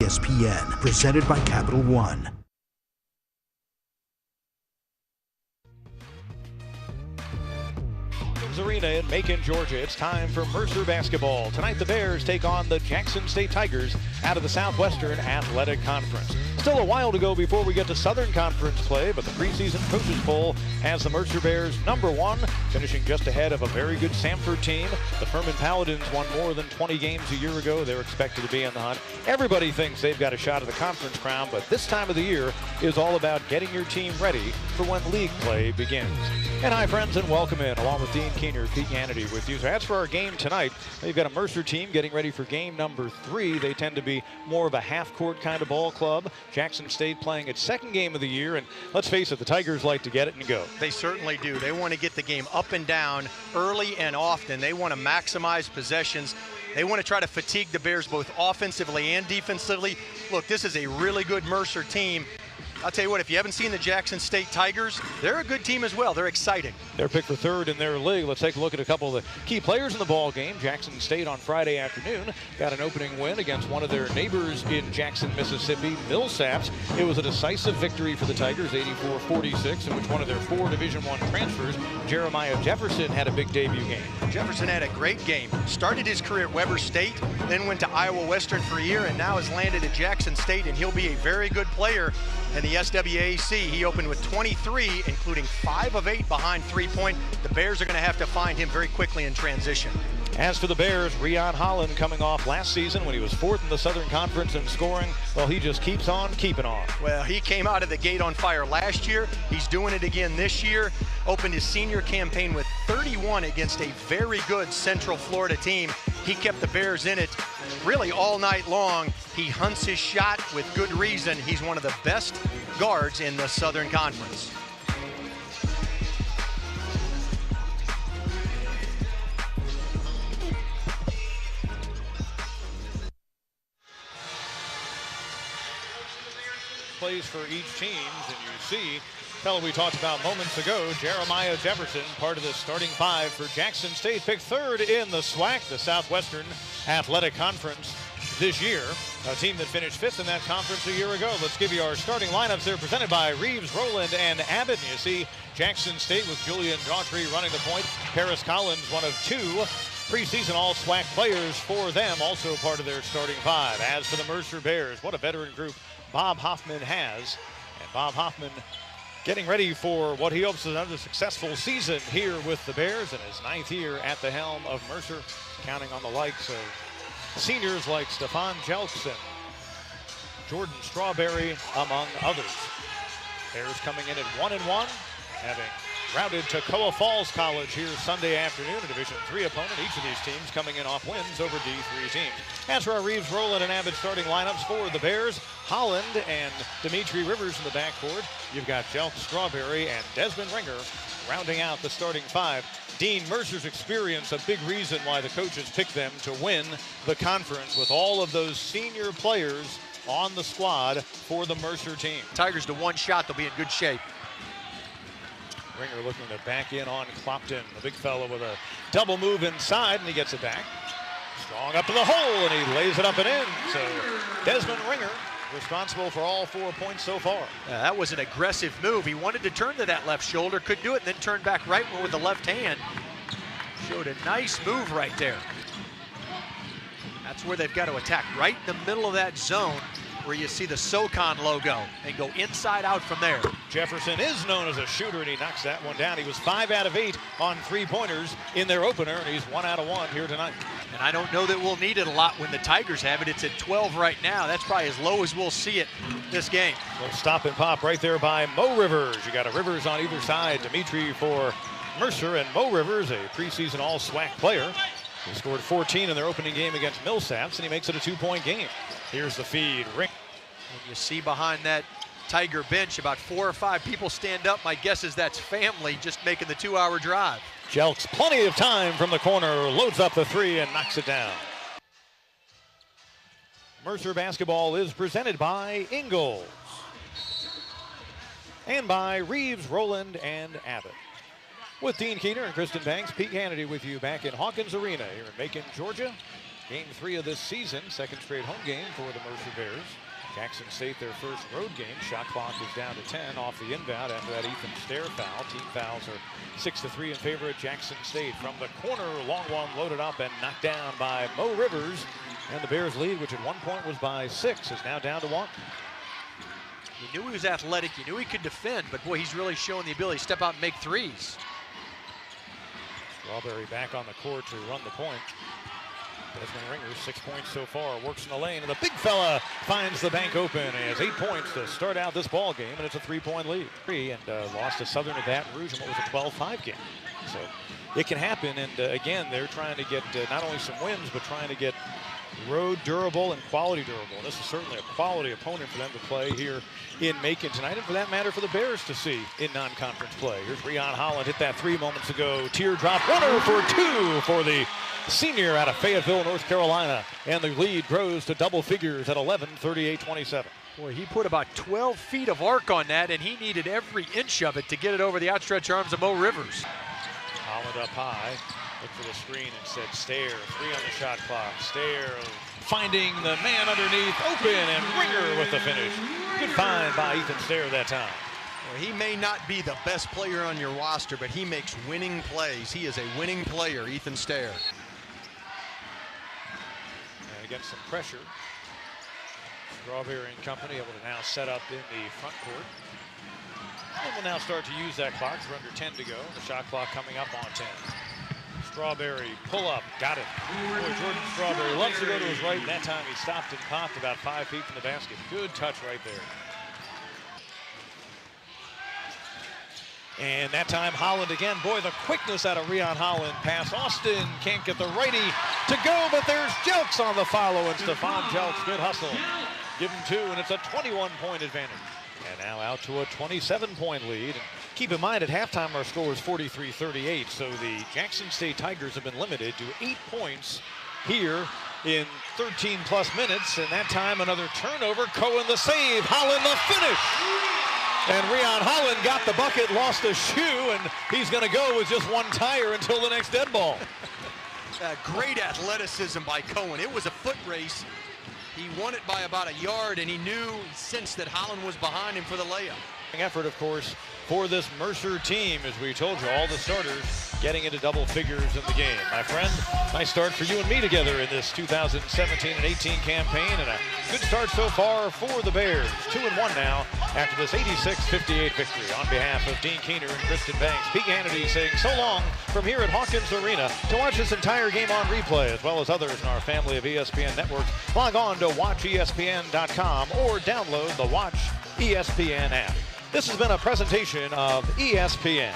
ESPN, presented by Capital One. Arena in Macon, Georgia. It's time for Mercer basketball. Tonight the Bears take on the Jackson State Tigers out of the Southwestern Athletic Conference. Still a while to go before we get to Southern Conference play, but the preseason coaches poll has the Mercer Bears #1, finishing just ahead of a very good Samford team. The Furman Paladins won more than 20 games a year ago. They're expected to be in the hunt. Everybody thinks they've got a shot at the conference crown, but this time of the year is all about getting your team ready for when league play begins. And hi friends, and welcome in, along with Dean Keener, Pete Hannity with you. So as for our game tonight, they've got a Mercer team getting ready for game #3. They tend to be more of a half-court kind of ball club. Jackson State playing its second game of the year, and let's face it, the Tigers like to get it and go. They certainly do. They want to get the game up and down early and often. They want to maximize possessions. They want to try to fatigue the Bears both offensively and defensively. Look, this is a really good Mercer team. I'll tell you what, if you haven't seen the Jackson State Tigers, they're a good team as well. They're exciting. They're picked for third in their league. Let's take a look at a couple of the key players in the ball game. Jackson State on Friday afternoon got an opening win against one of their neighbors in Jackson, Mississippi, Millsaps. It was a decisive victory for the Tigers, 84-46, in which one of their 4 Division I transfers, Jeremiah Jefferson, had a big debut game. Jefferson had a great game. Started his career at Weber State, then went to Iowa Western for a year, and now has landed at Jackson State, and he'll be a very good player in the SWAC. He opened with 23, including 5 of 8 behind three-point. The Bears are going to have to find him very quickly in transition. As for the Bears, Rion Holland coming off last season when he was 4th in the Southern Conference in scoring. Well, he just keeps on keeping on. Well, he came out of the gate on fire last year. He's doing it again this year. Opened his senior campaign with 31 against a very good Central Florida team. He kept the Bears in it really all night long. He hunts his shot with good reason. He's one of the best guards in the Southern Conference. Plays for each team, and you see fellow we talked about moments ago, Jeremiah Jefferson, part of the starting 5 for Jackson State, picked 3rd in the SWAC, the Southwestern Athletic Conference this year, a team that finished 5th in that conference a year ago. Let's give you our starting lineups. They're presented by Reeves, Rowland, and Abbott. And you see Jackson State with Julian Daughtry running the point. Paris Collins, one of 2 preseason all-SWAC players for them, also part of their starting 5. As for the Mercer Bears, what a veteran group Bob Hoffman has. And Bob Hoffman getting ready for what he hopes is another successful season here with the Bears in his 9th year at the helm of Mercer, counting on the likes of seniors like Stefan Jelks and Jordan Strawberry, among others. Bears coming in at 1-1, having routed Toccoa Falls College here Sunday afternoon, a Division III opponent. Each of these teams coming in off wins over D3 teams. As for our Reeves, Rowland, and Abbott starting lineups for the Bears, Holland and Dimitri Rivers in the backcourt. You've got Jelks, Strawberry, and Desmond Ringer rounding out the starting 5. Dean, Mercer's experience, a big reason why the coaches picked them to win the conference, with all of those senior players on the squad for the Mercer team. Tigers to 1 shot, they'll be in good shape. Ringer looking to back in on Clopton, the big fellow with a double move inside, and he gets it back. Strong up to the hole, and he lays it up and in. So Desmond Ringer responsible for all 4 points so far. That was an aggressive move. He wanted to turn to that left shoulder, could do it, and then turn back right with the left hand. Showed a nice move right there. That's where they've got to attack, right in the middle of that zone where you see the SoCon logo, and go inside out from there. Jefferson is known as a shooter, and he knocks that one down. He was 5 out of 8 on 3-pointers in their opener, and he's 1 out of 1 here tonight. And I don't know that we'll need it a lot when the Tigers have it. It's at 12 right now. That's probably as low as we'll see it this game. Little stop and pop right there by Mo Rivers. You got a Rivers on either side. Dimitri for Mercer, and Mo Rivers, a preseason all-SWAC player. He scored 14 in their opening game against Millsaps, and he makes it a 2-point game. Here's the feed. Ring. And you see behind that Tiger bench about 4 or 5 people stand up. My guess is that's family just making the 2-hour drive. Jelks, plenty of time from the corner, loads up the 3 and knocks it down. Mercer basketball is presented by Ingalls and by Reeves, Rowland, and Abbott. With Dean Keener and Kristen Banks, Pete Hannity with you back in Hawkins Arena here in Macon, Georgia. Game 3 of this season, second straight home game for the Mercer Bears. Jackson State, their first road game. Shot clock is down to 10 off the inbound after that Ethan Stair foul. Team fouls are 6-3 in favor of Jackson State. From the corner, long one loaded up and knocked down by Mo Rivers. And the Bears lead, which at one point was by 6, is now down to 1. You knew he was athletic, you knew he could defend, but boy, he's really showing the ability to step out and make threes. Strawberry back on the court to run the point. Desmond Ringer, 6 points so far, works in the lane, and the big fella finds the bank open. He has 8 points to start out this ball game, and it's a 3-point lead. And lost to Southern at Baton Rouge in what was a 12-5 game. So it can happen, and again, they're trying to get not only some wins, but trying to get road durable and quality durable. This is certainly a quality opponent for them to play here in Macon tonight, and for that matter, for the Bears to see in non-conference play. Here's Rion Holland, hit that 3 moments ago. Teardrop runner for 2 for the senior out of Fayetteville, North Carolina, and the lead grows to double figures at 11, 38-27. Boy, he put about 12 feet of arc on that, and he needed every inch of it to get it over the outstretched arms of Mo Rivers. Holland up high, looked for the screen and said Stair, 3 on the shot clock. Stair finding the man underneath, open, and Ringer with the finish. Good find by Ethan Stair that time. Well, he may not be the best player on your roster, but he makes winning plays. He is a winning player, Ethan Stair. And against some pressure, Strawberry and company able to now set up in the front court. And will now start to use that clock. We're under 10 to go. The shot clock coming up on 10. Strawberry pull up, got it. Boy, Jordan Strawberry loves to go to his right. That time he stopped and popped about 5 feet from the basket. Good touch right there. And that time Holland again. Boy, the quickness out of Rion Holland. Pass Austin, can't get the righty to go, but there's Jelks on the follow, and Stephon Jelks, good hustle. Give him 2, and it's a 21-point advantage. And now out to a 27-point lead. And keep in mind, at halftime, our score is 43-38, so the Jackson State Tigers have been limited to 8 points here in 13-plus minutes. And that time, another turnover. Cohen the save, Holland the finish. And Rion Holland got the bucket, lost a shoe, and he's going to go with just 1 tire until the next dead ball. Great athleticism by Cohen. It was a foot race. He won it by about a yard, and he knew, sensed that Holland was behind him for the layup. Effort, of course, for this Mercer team, as we told you, all the starters getting into double figures in the game. My friend, nice start for you and me together in this 2017 and 18 campaign, and a good start so far for the Bears. 2-1 now after this 86-58 victory. On behalf of Dean Keener and Kristen Banks, Pete Hannity saying so long from here at Hawkins Arena. To watch this entire game on replay, as well as others in our family of ESPN networks, log on to watchespn.com or download the Watch ESPN app. This has been a presentation of ESPN.